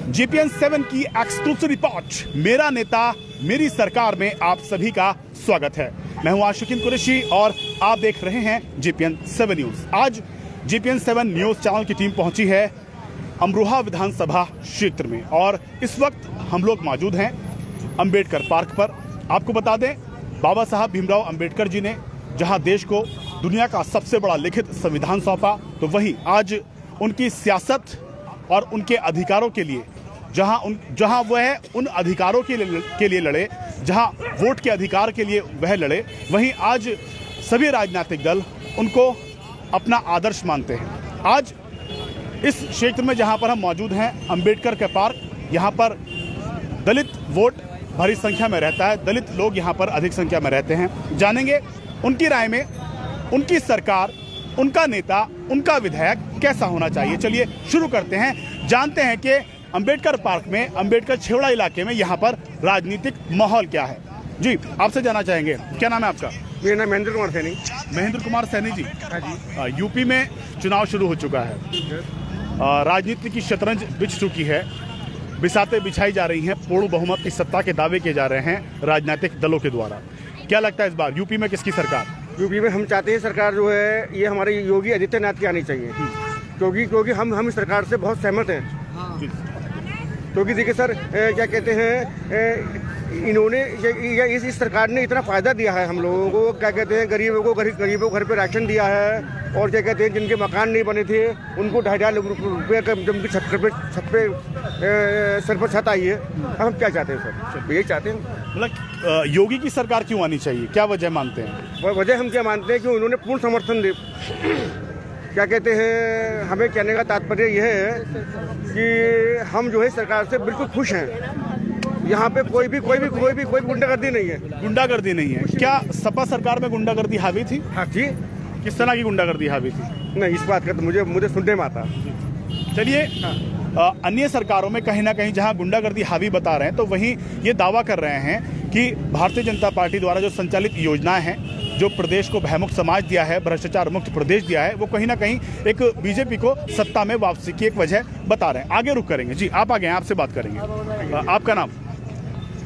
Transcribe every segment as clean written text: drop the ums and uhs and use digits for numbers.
GPN 7 की exclusive report मेरा नेता मेरी सरकार में आप सभी का स्वागत है। मैं हूं आशिकीन कुरैशी और आप देख रहे हैं जीपीएन 7 न्यूज। आज जीपीएन 7 न्यूज चैनल की टीम पहुंची है अमरोहा विधानसभा क्षेत्र में और इस वक्त हम लोग मौजूद हैं अंबेडकर पार्क पर। आपको बता दें, बाबा साहब भीमराव अंबेडकर जी ने जहां देश को दुनिया का सबसे बड़ा लिखित संविधान सौंपा, तो वहीं आज उनकी सियासत और उनके अधिकारों के लिए जहां वह उन अधिकारों के लिए लड़े, जहां वोट के अधिकार के लिए वह लड़े, वहीं आज सभी राजनीतिक दल उनको अपना आदर्श मानते हैं। आज इस क्षेत्र में जहां पर हम मौजूद हैं अंबेडकर के पार्क, यहां पर दलित वोट भारी संख्या में रहता है, दलित लोग यहां पर अधिक संख्या में रहते हैं। जानेंगे उनकी राय में उनकी सरकार, उनका नेता, उनका विधायक कैसा होना चाहिए। चलिए शुरू करते हैं, जानते हैं कि अंबेडकर पार्क में, अंबेडकर छेवड़ा इलाके में यहाँ पर राजनीतिक माहौल क्या है। जी, आपसे जानना चाहेंगे, क्या नाम है आपका? मेरा नाम महेंद्र कुमार सैनी। महेंद्र कुमार सैनी जी। हाँ जी। यूपी में चुनाव शुरू हो चुका है, राजनीति की शतरंज बिछ चुकी है, बिसातें बिछाई जा रही हैं, पूर्ण बहुमत की सत्ता के दावे किए जा रहे हैं राजनीतिक दलों के द्वारा। क्या लगता है इस बार यूपी में किसकी सरकार? यूपी में हम चाहते हैं सरकार जो है ये हमारे योगी आदित्यनाथ की आनी चाहिए, क्योंकि हम इस सरकार से बहुत सहमत हैं। क्योंकि देखिए सर, क्या कहते हैं, इन्होंने इस सरकार ने इतना फायदा दिया है हम लोगों को। क्या कहते हैं, गरीबों को घर पे राशन दिया है, और क्या कहते हैं जिनके मकान नहीं बने थे उनको 2,500 रुपये का जब छत पे सर पर छत आई है। अब हम क्या चाहते हैं सर, यही चाहते हैं। मतलब योगी की सरकार क्यों आनी चाहिए, क्या वजह मानते हैं? वजह हम क्या मानते हैं कि उन्होंने पूर्ण समर्थन दे, क्या कहते हैं, हमें कहने का तात्पर्य यह है कि हम जो है सरकार से बिल्कुल खुश हैं। यहाँ पे कोई गुंडागर्दी नहीं है। गुंडागर्दी नहीं है? क्या सपा सरकार में गुंडागर्दी हावी थी? हाँ जी। किस तरह की गुंडागर्दी हावी थी? नहीं, इस बात का तो मुझे सुनने में आता। चलिए, अन्य सरकारों में कहीं ना कहीं जहां गुंडागर्दी हावी बता रहे हैं, तो वहीं ये दावा कर रहे हैं कि भारतीय जनता पार्टी द्वारा जो संचालित योजनाएं हैं, जो प्रदेश को भयमुक्त समाज दिया है, भ्रष्टाचार मुक्त प्रदेश दिया है, वो कहीं ना कहीं एक बीजेपी को सत्ता में वापसी की एक वजह बता रहे हैं। आगे रुक करेंगे। जी, आप आगे हैं, आपसे बात करेंगे। आपका नाम?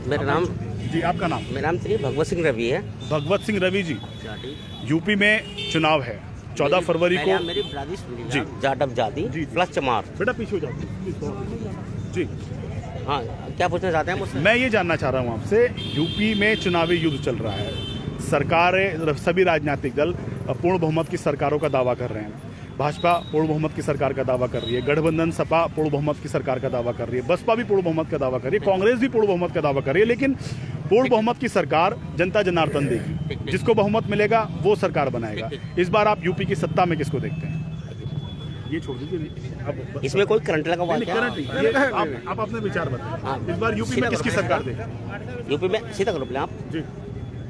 मेरा नाम जी, आपका नाम? मेरा नाम श्री भगवत सिंह रवि है। भगवत सिंह रवि जी। यूपी में चुनाव है 14 फरवरी को। मेरी जी जाटव जाति प्लस चमार। बेटा पीछे हो जाओ जी। हाँ, क्या पूछना चाहते हैं मुझसे? मैं ये जानना चाह रहा हूँ आपसे, यूपी में चुनावी युद्ध चल रहा है, सरकारें, सभी राजनीतिक दल पूर्ण बहुमत की सरकारों का दावा कर रहे हैं। भाजपा पूर्ण बहुमत की सरकार का दावा कर रही है, गठबंधन सपा पूर्ण बहुमत की सरकार का दावा कर रही है, बसपा भी पूर्ण बहुमत का दावा कर रही है, कांग्रेस भी पूर्ण बहुमत का दावा कर रही है। लेकिन पूर्ण बहुमत की सरकार जनता जनार्दन देगी, जिसको बहुमत मिलेगा वो सरकार बनाएगा। इस बार आप यूपी की सत्ता में किसको देखते हैं? ये छोड़ दीजिए, इसमें कोई करंट लगा हुआ है? आप अपने विचार बताएं, इस बार यूपी में किसकी सरकार देगी? यूपी में सीधा करो आप जी,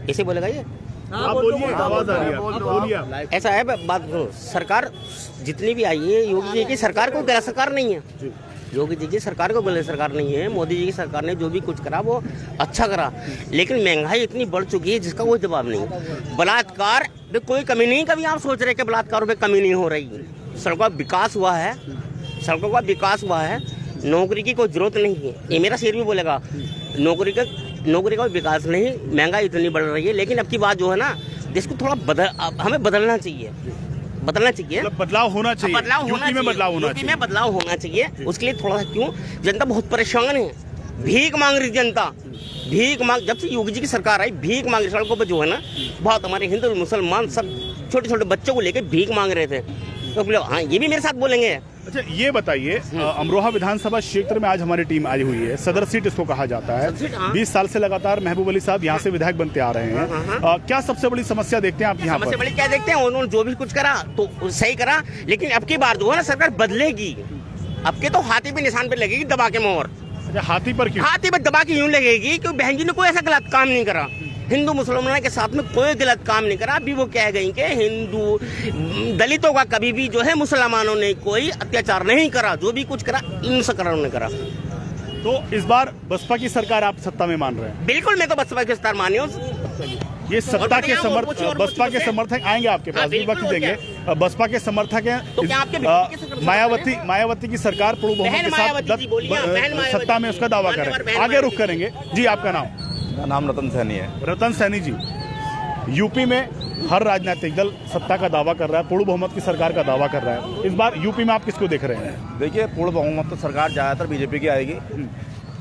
ऐसे बोलेगा ये? आप बोलिए, आवाज आ रही है, बोलिए। ऐसा है, बात सुनो, सरकार जितनी भी आई है, योगी जी की सरकार कोई गलत सरकार नहीं है। योगी जी की सरकार को गलत सरकार नहीं है। मोदी जी की सरकार ने जो भी कुछ करा वो अच्छा करा, लेकिन महंगाई इतनी बढ़ चुकी है जिसका कोई जवाब नहीं। बलात्कार में कोई कमी नहीं, कभी आप सोच रहे कि बलात्कारों में कमी नहीं हो रही। सड़कों का विकास हुआ है, सड़कों का विकास हुआ है, नौकरी की कोई जरूरत नहीं है। ये मेरा शेर भी बोलेगा, नौकरी का विकास नहीं, महंगाई इतनी बढ़ रही है। लेकिन अब की बात जो है ना, देश को थोड़ा हमें बदलना चाहिए, बदलाव होना चाहिए, यूपी में बदलाव होना चाहिए। उसके लिए थोड़ा सा क्यों, जनता बहुत परेशान है, भीख मांग रही जनता, भीख मांग। जब से योगी जी की सरकार आई, भीख मांग रही सड़कों पर जो है ना, बहुत हमारे हिंदू मुसलमान सब छोटे छोटे बच्चों को लेकर भीख मांग रहे थे। तो हाँ, ये भी मेरे साथ बोलेंगे। अच्छा, ये बताइए, अमरोहा विधानसभा क्षेत्र में आज हमारी टीम आई हुई है, सदर सीट इसको कहा जाता है। 20 साल से लगातार महबूब अली साहब यहाँ से विधायक बनते आ रहे हैं। क्या सबसे बड़ी समस्या देखते हैं आप यहाँ पर? सबसे बड़ी क्या देखते हैं, उन्होंने जो भी कुछ करा तो सही करा, लेकिन अब की बार जो है ना, सरकार बदलेगी। अब के तो हाथी पे निशान पे लगेगी दबा के मोहर। हाथी पर क्यों? हाथी पर दबा के यूं लगेगी कि बहन जी ने कोई ऐसा गलत काम नहीं करा, हिंदू मुसलमानों के साथ में कोई गलत काम नहीं करा। अभी वो कह गई कि हिंदू दलितों का कभी भी जो है मुसलमानों ने कोई अत्याचार नहीं करा, जो भी कुछ करा इनसे करा उन्होंने करा। तो इस बार बसपा की सरकार आप सत्ता में मान रहे हैं? बिल्कुल, मैं तो बसपा की सरकार मानी हूँ। ये सत्ता के बसपा के समर्थक आएंगे आपके पास, वक्त देंगे। बसपा के समर्थक हैं। तो क्या आपके मायावती की सरकार पूर्ण बहुमत के साथ सत्ता में उसका दावा कर रहे हैं। आगे रुख करेंगे जी। आपका नाम? मेरा नाम रतन सैनी है। रतन सैनी जी, यूपी में हर राजनीतिक दल सत्ता का दावा कर रहा है, पूर्ण बहुमत की सरकार का दावा कर रहा है। इस बार यूपी में आप किसको देख रहे हैं? देखिए, पूर्ण बहुमत तो सरकार ज़्यादातर बीजेपी की आएगी,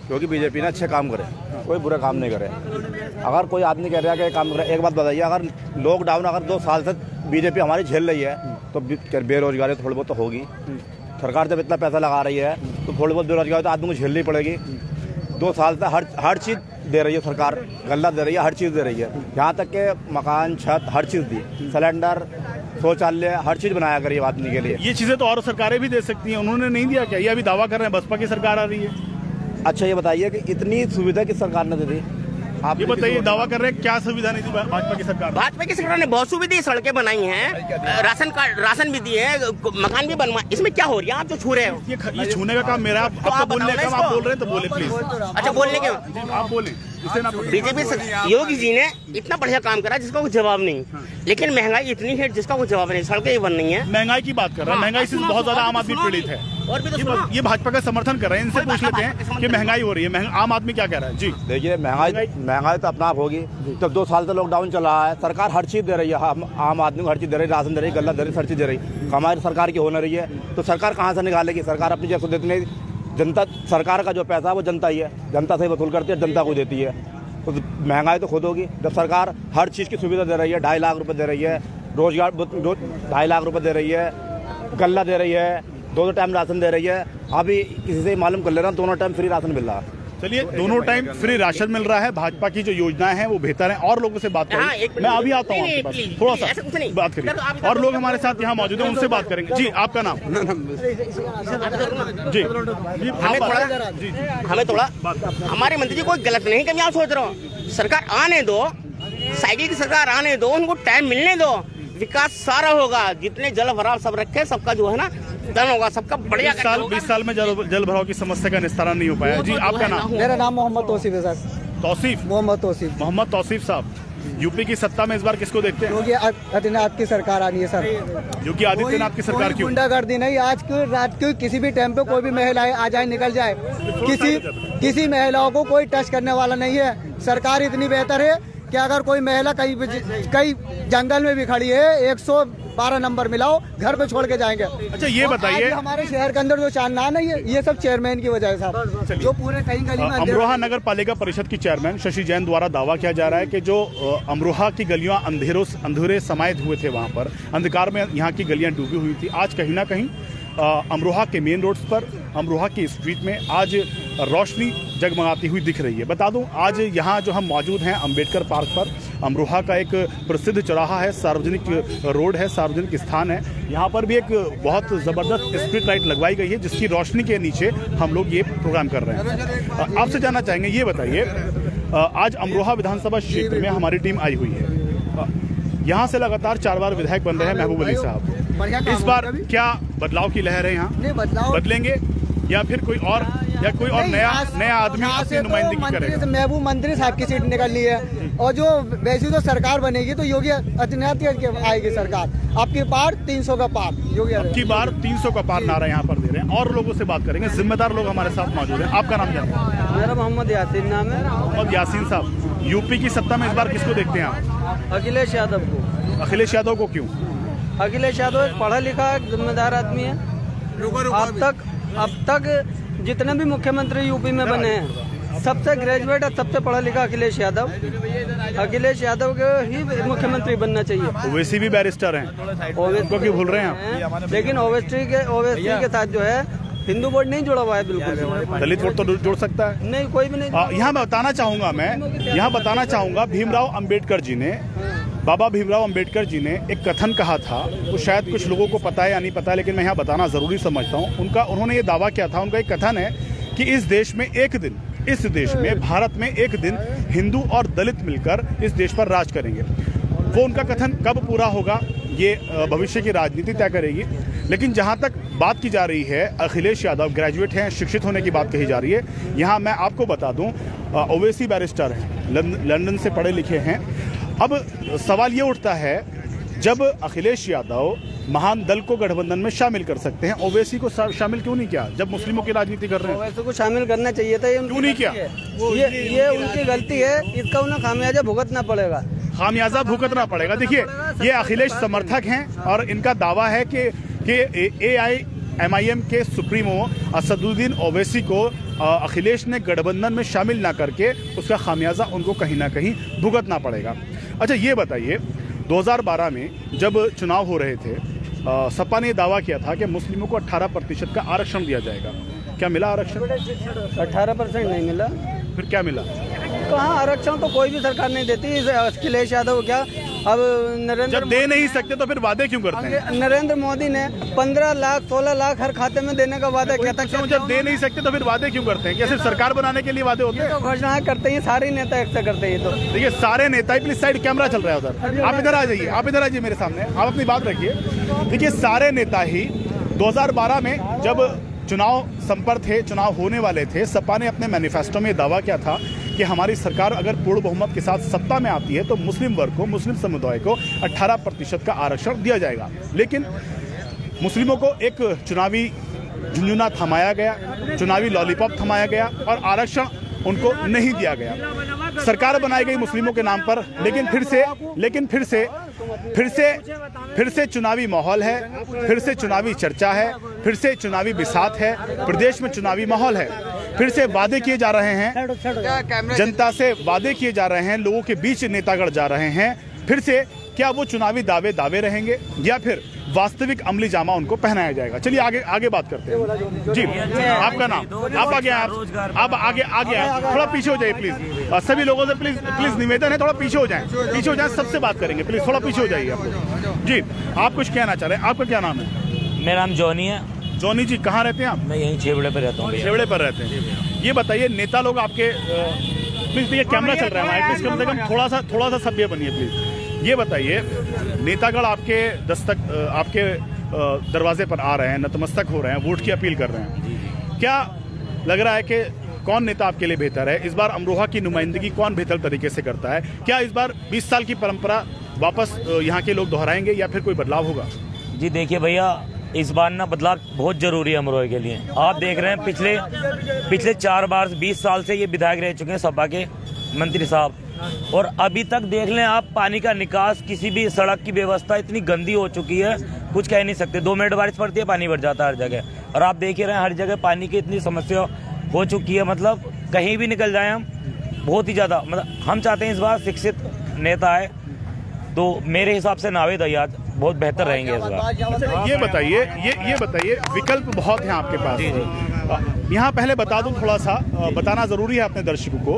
क्योंकि बीजेपी ने अच्छे काम करे, कोई बुरा काम नहीं करे। अगर कोई आदमी कह रहा है कि काम करे, एक बात बताइए, अगर लॉकडाउन अगर 2 साल से बीजेपी हमारी झेल रही है तो बेरोजगारी थोड़ी बहुत तो होगी। सरकार जब इतना पैसा लगा रही है तो थोड़ी बहुत बेरोजगारी तो आदमी को झेलनी पड़ेगी। 2 साल से हर चीज़ दे रही है सरकार, गल्ला दे रही है, हर चीज़ दे रही है, यहाँ तक कि मकान, छत, हर चीज़ दी, सिलेंडर, शौचालय, हर चीज़ बनाया करिए आदमी के लिए। ये चीज़ें तो और सरकारें भी दे सकती हैं, उन्होंने नहीं दिया क्या? ये अभी दावा कर रहे हैं बसपा की सरकार आ रही है। अच्छा, ये बताइए कि इतनी सुविधा किस सरकार ने दे दी? आप ये बताइए, दावा कर रहे हैं क्या सुविधा नहीं दी भाजपा की सरकार? भाजपा की सरकार ने बहुत सुविधा, सड़कें बनाई हैं, राशन कार्ड, राशन भी दिए हैं, मकान भी बनवाए। इसमें क्या हो रही है? आप जो छू रहे हो, ये छूने का काम मेरा। आप बोलने का काम, आप बोल रहे हैं तो बोले प्लीज। अच्छा, बोलने के आप बोले। बीजेपी योगी जी ने इतना बढ़िया काम करा जिसका कोई जवाब नहीं, लेकिन महंगाई इतनी है जिसका कोई जवाब नहीं, सड़कें ही बन रही हैं। महंगाई की बात कर रहे हैं, महंगाई से बहुत ज्यादा आम आदमी पीड़ित है। और भी तो ये भाजपा का समर्थन कर रहे हैं, इनसे पूछ लेते हैं कि महंगाई हो रही है, आम आदमी क्या कह रहा है? जी देखिए, महंगाई तो अपना आप होगी। जब 2 साल से लॉकडाउन चल रहा है, सरकार हर चीज़ दे रही है, आम आदमी को हर चीज़ दे रही है, राशन दे रही है, गल्ला दे रही है, हर चीज़ दे रही है। हमारी सरकार की हो न रही है तो सरकार कहाँ से निकालेगी? सरकार अपनी जैसे देती नहीं, जनता, सरकार का जो पैसा है वो जनता ही है, जनता से वसूल करती है, जनता को देती है। तो महंगाई तो खुद होगी। जब सरकार हर चीज़ की सुविधा दे रही है, 2.5 लाख रुपए दे रही है, रोजगार 2.5 लाख रुपए दे रही है, गल्ला दे रही है, 2 टाइम राशन दे रही है। अभी किसी से मालूम कर लेना, दोनों टाइम फ्री राशन मिल रहा है। चलिए, दोनों टाइम फ्री राशन मिल रहा है, भाजपा की जो योजनाएं हैं वो बेहतर हैं। और लोगों से बात करें, मैं अभी आता हूँ आपके पास, थोड़ा सा बात करिए। और लोग हमारे साथ यहाँ मौजूद हैं, उनसे बात करेंगे। जी, आपका नाम? जी, हमें थोड़ा, हमारे मंत्री जी कोई गलत नहीं कि मैं सोच रहा हूँ, सरकार आने दो, साइकिल की सरकार आने दो, उनको टाइम मिलने दो, विकास सारा होगा। जितने जल भराव सब रखे, सबका जो है ना धन होगा, सबका बढ़िया। 20 साल में जल भराव की समस्या का निस्तारण नहीं हो पाया। जी, आपका नाम? मेरा नाम मोहम्मद तौसीफ है सर। तौसीफ? मोहम्मद तौसीफ साहब, यूपी की सत्ता में इस बार किसको देखते हैं? योगी आदित्यनाथ की सरकार आनी है सर। योगी आदित्यनाथ की सरकार क्यों? गुंडागर्दी नहीं, आज की रात को किसी भी टाइम पे कोई भी महिला आ जाए, निकल जाए, किसी महिलाओं को कोई टच करने वाला नहीं है। सरकार इतनी बेहतर है कि अगर कोई महिला कहीं जंगल में भी खड़ी है, 112 नंबर मिलाओ, घर पे छोड़ के जाएंगे। अच्छा, ये बताइए, हमारे शहर के अंदर जो चांदना है, ये सब चेयरमैन की वजह है साहब, जो पूरे कहीं गली में। अमरोहा नगर पालिका परिषद की चेयरमैन शशि जैन द्वारा दावा किया जा रहा है कि जो अमरोहा की गलियां अंधेरे समाये हुए थे, वहां पर अंधकार में यहाँ की गलियां डूबी हुई थी, आज कहीं ना कहीं अमरोहा के मेन रोड्स पर, अमरोहा की स्ट्रीट में आज रोशनी जगमगाती हुई दिख रही है। बता दूं, आज यहाँ जो हम मौजूद हैं अंबेडकर पार्क पर, अमरोहा का एक प्रसिद्ध चौराहा है, सार्वजनिक रोड है, सार्वजनिक स्थान है। यहाँ पर भी एक बहुत ज़बरदस्त स्ट्रीट लाइट लगवाई गई है, जिसकी रोशनी के नीचे हम लोग ये प्रोग्राम कर रहे हैं। आपसे जानना चाहेंगे, ये बताइए, आज अमरोहा विधानसभा क्षेत्र में हमारी टीम आई हुई है, यहाँ से लगातार 4 बार विधायक बन रहे हैं महबूब अली साहब। इस बार क्या बदलाव की लहर है यहाँ? बदलेंगे या फिर कोई और नया आदमी अपनी नुमाइंदगी करेगा? महबूब मंत्री साहब की सीट निकलनी है, और जो वैसी तो सरकार बनेगी तो योगी आदित्यनाथ की आएगी सरकार। आपकी पार 300 का पार, योगी आपकी बार 300 का पार नारा यहाँ पर दे रहे हैं। और लोगों से बात करेंगे, जिम्मेदार लोग हमारे साथ मौजूद हैं। आपका नाम जानते हैं? मेरा मोहम्मद यासीन नाम है। मोहम्मद यासीन साहब, यूपी की सत्ता में इस बार किसको देखते हैं आप? अखिलेश यादव को। अखिलेश यादव को क्यों? अखिलेश यादव एक पढ़ा लिखा जिम्मेदार आदमी है। अब तक जितने भी मुख्यमंत्री यूपी में बने हैं, सबसे ग्रेजुएट और सबसे पढ़ा लिखा अखिलेश यादव को ही मुख्यमंत्री बनना चाहिए। ओवैसी भी बैरिस्टर हैं, ओवैसी क्यों भूल रहे हैं आप? लेकिन ओवैसी के साथ जो है हिंदू बोर्ड नहीं जुड़ा हुआ है बिल्कुल। दलित वोट तो जुड़ सकता है? नहीं, कोई भी नहीं। यहाँ बताना चाहूंगा भीमराव अंबेडकर जी ने, बाबा भीमराव अंबेडकर जी ने एक कथन कहा था, तो शायद कुछ लोगों को पता है या नहीं पता है, लेकिन मैं यहाँ बताना जरूरी समझता हूँ। उन्होंने ये दावा किया था, उनका एक कथन है कि इस देश में भारत में एक दिन हिंदू और दलित मिलकर इस देश पर राज करेंगे। वो उनका कथन कब पूरा होगा, ये भविष्य की राजनीति तय करेगी। लेकिन जहाँ तक बात की जा रही है, अखिलेश यादव ग्रेजुएट हैं, शिक्षित होने की बात कही जा रही है। यहाँ मैं आपको बता दूँ, ओवैसी बैरिस्टर हैं, लंदन से पढ़े लिखे हैं। अब सवाल ये उठता है, जब अखिलेश यादव महान दल को गठबंधन में शामिल कर सकते हैं, ओवैसी को शामिल क्यों नहीं किया जब मुस्लिमों की राजनीति कर रहे हैं? ओवैसी को शामिल करना चाहिए था, क्यों नहीं किया? ये उनकी गलती है, इसका उन्हें खामियाजा भुगतना पड़ेगा। खामियाजा भुगतना पड़ेगा। देखिए, ये अखिलेश समर्थक हैं और इनका दावा है कि AIMIM के सुप्रीमो असदुद्दीन ओवैसी को अखिलेश ने गठबंधन में शामिल ना करके उसका खामियाजा उनको कहीं ना कहीं भुगतना पड़ेगा। अच्छा, ये बताइए, 2012 में जब चुनाव हो रहे थे, सपा ने दावा किया था कि मुस्लिमों को 18% का आरक्षण दिया जाएगा। क्या मिला आरक्षण? 18% नहीं मिला। फिर क्या मिला? कहाँ आरक्षण तो कोई भी सरकार नहीं देती। अखिलेश यादव क्या अब नरेंद्र जब दे नहीं सकते तो फिर वादे क्यों करते हैं? नरेंद्र मोदी ने 15 लाख 16 लाख हर खाते में देने का वादा किया था। जब दे नहीं सकते तो फिर वादे क्यों करते हैं? क्या सिर्फ सरकार बनाने के लिए वादे होते हैं? तो घोषणाएं करते हैं, सारे नेता एक से करते हैं। तो देखिए, सारे नेता, प्लीज साइड कैमरा चल रहा है उधर, आप इधर आ जाइए, आप इधर आ जाइए मेरे सामने, आप अपनी बात रखिए। देखिए, सारे नेता ही 2012 में जब चुनाव संपन्न थे, चुनाव होने वाले थे, सपा ने अपने मैनिफेस्टो में दावा किया था कि हमारी सरकार अगर पूर्ण बहुमत के साथ सत्ता में आती है तो मुस्लिम वर्ग को, मुस्लिम समुदाय को 18% का आरक्षण दिया जाएगा। लेकिन मुस्लिमों को एक चुनावी झुंझुना थमाया गया, चुनावी लॉलीपॉप थमाया गया और आरक्षण उनको नहीं दिया गया। सरकार बनाई गई मुस्लिमों के नाम पर, लेकिन फिर से चुनावी माहौल है, फिर से चुनावी चर्चा है, फिर से चुनावी बिसात है, प्रदेश में चुनावी माहौल है, फिर से वादे किए जा रहे हैं, जनता से वादे किए जा रहे हैं, लोगों के बीच नेतागढ़ जा रहे हैं। फिर से क्या वो चुनावी दावे रहेंगे या फिर वास्तविक अमली जामा उनको पहनाया जाएगा? चलिए आगे बात करते हैं। जी, आपका नाम? आप आगे आए, थोड़ा पीछे हो जाइए प्लीज। सभी लोगों से प्लीज निवेदन है, थोड़ा पीछे हो जाएं, सबसे बात करेंगे, प्लीज थोड़ा पीछे हो जाइए आप। जी, आप कुछ कहना चाह रहे हैं? आपका क्या नाम है? मेरा नाम जॉनी है। जॉनी जी, कहाँ रहते हैं आप? मैं यहीं छेवड़े पर रहता हूँ। छेवड़े पर रहते हैं। ये बताइए, नेता लोग आपके, प्लीज देखिए कैमरा चल रहा है, प्लीज कम से कम थोड़ा सा सभ्य बनिए प्लीज। ये बताइए, नेतागढ़ आपके दरवाजे पर आ रहे हैं, नतमस्तक हो रहे हैं, वोट की अपील कर रहे हैं, क्या लग रहा है कि कौन नेता आपके लिए बेहतर है? इस बार अमरोहा की नुमाइंदगी कौन बेहतर तरीके से करता है? क्या इस बार 20 साल की परंपरा वापस यहाँ के लोग दोहराएंगे या फिर कोई बदलाव होगा? जी देखिए भैया, इस बार ना बदलाव बहुत जरूरी है अमरोहा के लिए। आप देख रहे हैं पिछले 4 बार 20 साल से ये विधायक रह चुके हैं सपा के मंत्री साहब, और अभी तक देख लें आप, पानी का निकास, किसी भी सड़क की व्यवस्था इतनी गंदी हो चुकी है, कुछ कह नहीं सकते। 2 मिनट बारिश पड़ती है, पानी भर जाता है हर जगह। और आप देख ही रहे हैं, हर जगह पानी की इतनी समस्या हो चुकी है, मतलब कहीं भी निकल जाए हम, बहुत ही ज़्यादा। मतलब हम चाहते हैं इस बार शिक्षित नेता आए, तो मेरे हिसाब से नावेद अय्याज बहुत बेहतर रहेंगे इस बार। ये बताइए, विकल्प बहुत हैं आपके पास। यहाँ पहले बता दूं, थोड़ा सा बताना जरूरी है अपने दर्शकों को।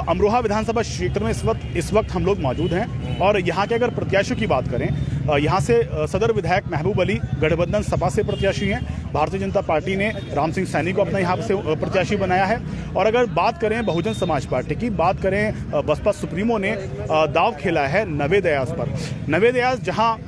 अमरोहा विधानसभा क्षेत्र में इस वक्त हम लोग मौजूद हैं और यहाँ के अगर प्रत्याशियों की बात करें, यहाँ से सदर विधायक महबूब अली गठबंधन सपा से प्रत्याशी हैं। भारतीय जनता पार्टी ने राम सिंह सैनी को अपना यहाँ से प्रत्याशी बनाया है। और अगर बात करें बहुजन समाज पार्टी की, बात करें बसपा सुप्रीमो ने दाव खेला है नवेद अयाज पर। नवेद अयाज जहाँ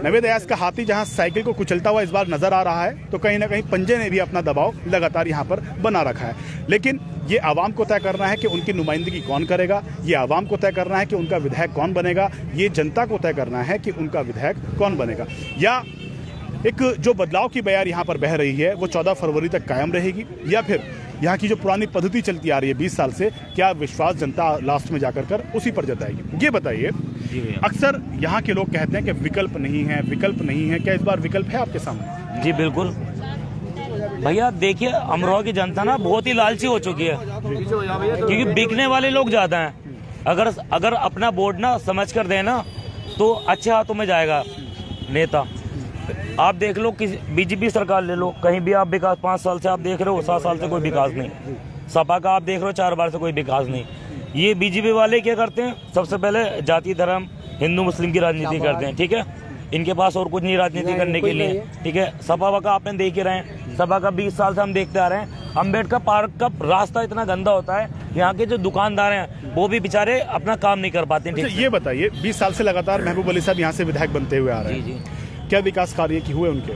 नवेद अयाज का हाथी जहां साइकिल को कुचलता हुआ इस बार नजर आ रहा है, तो कहीं ना कहीं पंजे ने भी अपना दबाव लगातार यहां पर बना रखा है। लेकिन ये आवाम को तय करना है कि उनकी नुमाइंदगी कौन करेगा, ये आवाम को तय करना है कि उनका विधायक कौन बनेगा, ये जनता को तय करना है कि उनका विधायक कौन बनेगा। या एक जो बदलाव की बयार यहाँ पर बह रही है वो 14 फरवरी तक कायम रहेगी, या फिर यहाँ की जो पुरानी पद्धति चलती आ रही है 20 साल से, क्या विश्वास जनता लास्ट में जाकर कर उसी पर जताएगी? ये बताइए, अक्सर यहाँ के लोग कहते हैं कि विकल्प नहीं है, क्या इस बार विकल्प है आपके सामने? जी बिल्कुल भैया, देखिए अमरोहा की जनता ना बहुत ही लालची हो चुकी है, क्योंकि बिकने वाले लोग ज्यादा हैं। अगर अपना वोट ना समझ कर देना तो अच्छे हाथों में जाएगा नेता। आप देख लो, किसी बीजेपी सरकार ले लो, कहीं भी आप विकास, 5 साल से आप देख रहे हो, 7 साल से कोई विकास नहीं। सपा का आप देख रहे हो 4 बार से कोई विकास नहीं। ये बीजेपी वाले क्या करते हैं, सबसे पहले जाति धर्म हिंदू मुस्लिम की राजनीति करते हैं, ठीक है। इनके पास और कुछ नहीं राजनीति करने के लिए, ठीक है। सपा का आपने देख ही रहे हैं, सपा का 20 साल से हम देखते आ रहे हैं। अम्बेडकर पार्क का रास्ता इतना गंदा होता है, यहाँ के जो दुकानदार हैं वो भी बेचारे अपना काम नहीं कर पाते। ये बताइए, 20 साल से लगातार महबूब अली साहब यहाँ से विधायक बनते हुए आ रहे हैं, क्या विकास कार्य की हुए उनके?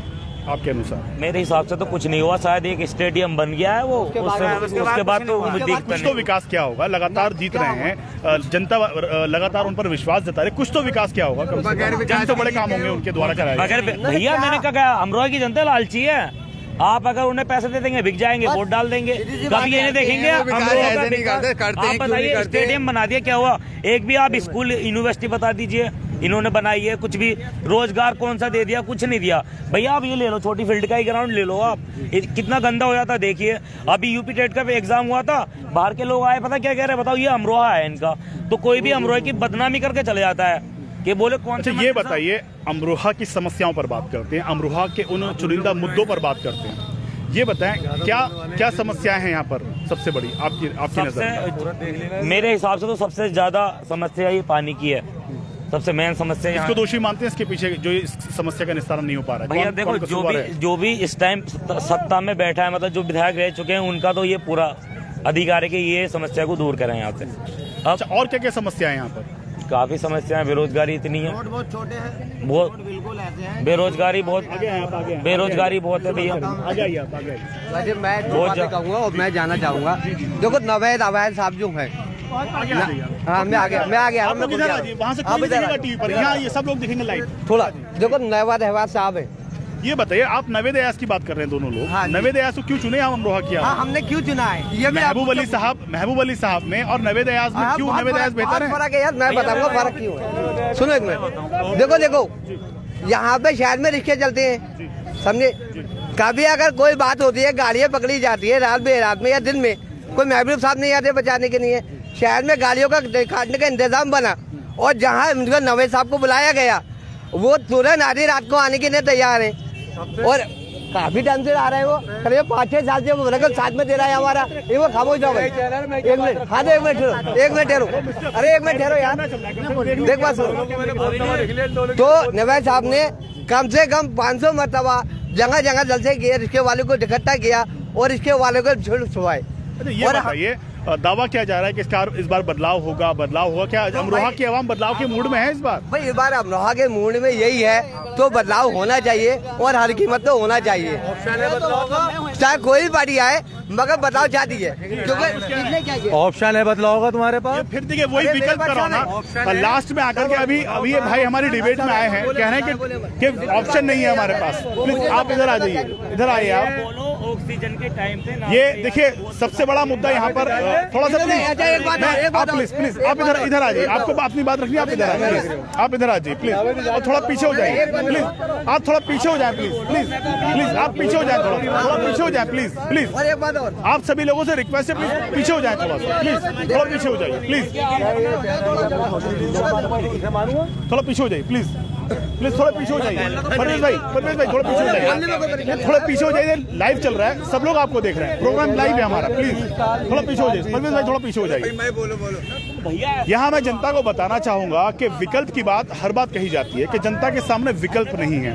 आपके अनुसार? मेरे हिसाब से तो कुछ नहीं हुआ, शायद एक स्टेडियम बन गया है वो, उसके बाद तो कुछ तो विकास क्या होगा? लगातार जीत रहे हैं, जनता लगातार उन पर विश्वास जता रही है, कुछ तो विकास क्या होगा? कम तो बड़े काम होंगे उनके द्वारा कराए। अगर भैया मैंने कहा अमरोहा की जनता लालची है, आप अगर उन्हें पैसे दे देंगे बिक जाएंगे, वोट डाल देंगे, कभी ये नहीं देखेंगे। आप बताइए स्टेडियम बना दिया, क्या हुआ? एक भी आप स्कूल यूनिवर्सिटी बता दीजिए इन्होंने बनाई है, कुछ भी रोजगार कौन सा दे दिया? कुछ नहीं दिया भैया। आप ये ले लो, छोटी फील्ड का ही ग्राउंड ले लो आप, कितना गंदा हो जाता देखिए। अभी यूपी टेट का एग्जाम हुआ था, बाहर के लोग आए, पता क्या कह रहे हैं? बताओ, ये अमरोहा है इनका, तो कोई भी अमरोहा की बदनामी करके चले जाता है कि बोले कौन से। ये बताइए, अमरोहा की समस्याओं पर बात करते हैं, अमरोहा के उन चुनिंदा मुद्दों पर बात करते हैं। ये बताएं क्या समस्याएं हैं यहाँ पर सबसे बड़ी आपकी नजर? मेरे हिसाब से तो सबसे ज्यादा समस्या ये पानी की है, सबसे मेन समस्या। इसको दोषी मानते हैं इसके पीछे जो इस समस्या का निस्तारण नहीं हो पा रहा है? भैया देखो, जो भी इस टाइम सत्ता में बैठा है, मतलब जो विधायक रह चुके हैं, उनका तो ये पूरा अधिकार है कि ये समस्या को दूर करें यहाँ से। अच्छा, और क्या क्या समस्या है यहाँ पर? काफी समस्याएं, बेरोजगारी इतनी है, छोटे हैं, बहुत बिल्कुल ऐसे हैं, बेरोजगारी बहुत, बेरोजगारी बहुत है भैया। वैसे मैं दो बातें कहूँगा और मैं जाना चाहूँगा। देखो, नवेद अवैध साहब जो है, हाँ मैं आ गया वहाँ से टीवी पर, यहाँ ये सब लोग दिखेंगे लाइव। थोड़ा देखो, नवेद अवैध साहब है। ये बताइए, आप नवेद अयाज की बात कर रहे हैं दोनों लोग, हाँ, नवेद अयाज को क्यों चुने आप अमरोहा किया? हाँ, हमने क्यों चुना है? ये महबूब अली साहब में और नवेद अयाज में क्यों नवेद अयाज बेहतर है? फर्क है यार, मैं बताऊंगा फर्क क्यों है। सुनो एक मिनट, देखो यहाँ पे शहर में रिक्शे चलते हैं, समझे? कभी अगर कोई बात होती है, गाड़ियाँ पकड़ी जाती है रात में या दिन में, कोई महबूब साहब नहीं आते बचाने के लिए। शहर में गाड़ियों का काटने का इंतजाम बना, और जहाँ नवेद साहब को बुलाया गया, वो तुरंत आधी रात को आने के लिए तैयार है, और काफी टाइम से आ रहे हैं वो, करीब 5-6 साल से वो साथ में दे रहा है हमारा। ये वो खामोश जाओ भाई, एक मिनट, हाँ एक मिनट ठहरो, अरे एक मिनट ठहरो यार, देख बात सुनो। तो नवेद साहब ने कम से कम 500 मरतबा जगह जगह जलसे किए, रिक्शे वाले को इकट्ठा किया और रिक्शे वाले को झुल छुआए। ये बताइए, दावा किया जा रहा है कि इस बार बदलाव होगा। क्या अमरोहा की आवाम बदलाव के मूड में है इस बार? भाई इस बार अमरोहा के मूड में यही है, तो बदलाव होना चाहिए और हर कीमत तो होना चाहिए, चाहे कोई भी पार्टी आए, मगर बदलाव चाहती है, क्योंकि ऑप्शन है बदलाव होगा तुम्हारे पास। फिर देखिए वही विकल्प करो ना, लास्ट में आकर के अभी ये भाई हमारी डिबेट में आए हैं, कह रहे हैं कि ऑप्शन नहीं है हमारे पास। प्लीज आप इधर आ जाइए, इधर आइए आप। ऑक्सीजन के टाइम पे ये देखिए सबसे बड़ा मुद्दा यहाँ पर, थोड़ा सा प्लीज आप इधर आ जाइए, आपको अपनी बात रखनी है, आप इधर आइए प्लीज, आप इधर आ जाइए प्लीज, और थोड़ा पीछे हो जाइए प्लीज, आप थोड़ा पीछे हो जाए प्लीज आप पीछे हो जाए, थोड़ा पीछे हो जाए प्लीज। आप सभी लोगों से रिक्वेस्ट है, प्लीज पीछे हो जाए, थोड़ा सा प्लीज, थोड़ा पीछे हो जाइए प्लीज, थोड़ा पीछे हो जाइए प्लीज, थोड़ा पीछे हो जाइए। परवेज भाई थोड़ा पीछे हो जाइए, थोड़ा पीछे हो जाइए, लाइव चल रहा है, सब लोग आपको देख रहे हैं, प्रोग्राम लाइव है हमारा, प्लीज थोड़ा पीछे हो जाइए। परवेज भाई थोड़ा पीछे हो जाइए। भैया यहाँ मैं जनता को बताना चाहूंगा कि विकल्प की बात हर बात कही जाती है कि जनता के सामने विकल्प नहीं है,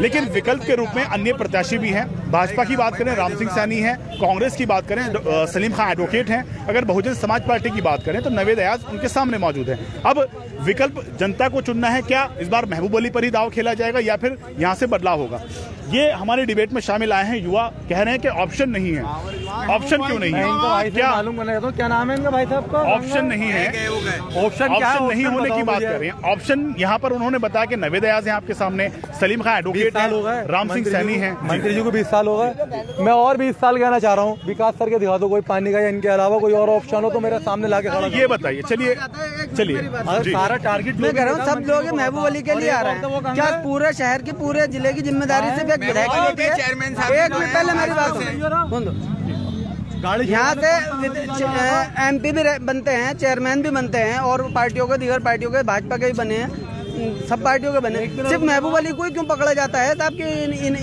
लेकिन विकल्प के रूप में अन्य प्रत्याशी भी हैं। भाजपा की बात करें राम सिंह सैनी है, कांग्रेस की बात करें सलीम खान एडवोकेट हैं, अगर बहुजन समाज पार्टी की बात करें तो नवेद अयाज उनके सामने मौजूद है। अब विकल्प जनता को चुनना है, क्या इस बार महबूब अली पर ही दाव खेला जाएगा या फिर यहाँ से बदलाव होगा? ये हमारे डिबेट में शामिल आए हैं युवा, कह रहे हैं कि ऑप्शन नहीं है। ऑप्शन क्यों नहीं है? क्या मालूम बना, क्या नाम है इनका भाई साहब का? ऑप्शन नहीं है, ऑप्शन नहीं होने की बात कर रहे हैं। ऑप्शन यहाँ पर उन्होंने बताया कि नवेद अयाज हैं आपके सामने, सलीम खान एडवोकेट है, राम सिंह सैनी है, मंत्री जी को 20 साल हो गए। मैं और 20 साल कहना चाह रहा हूँ, विकास करके दिखा दो कोई पानी का, या इनके अलावा कोई और ऑप्शन हो तो मेरे सामने लाके खड़ा। ये बताइए, चलिए सारा टारगेट मैं कह रहा हूँ सब लोग महबूब अली के लिए आ रहे हैं, क्या पूरे शहर की पूरे जिले की जिम्मेदारी सिर्फ एक विधायक की लेती है? एक मिनट पहले मेरी बात सुनो, यहाँ से MP भी बनते हैं, चेयरमैन भी बनते हैं, और पार्टियों के दीगर पार्टियों के, भाजपा के भी बने हैं, सब पार्टियों के बने, सिर्फ महबूब अली को ही क्यों पकड़ा जाता है साहब कि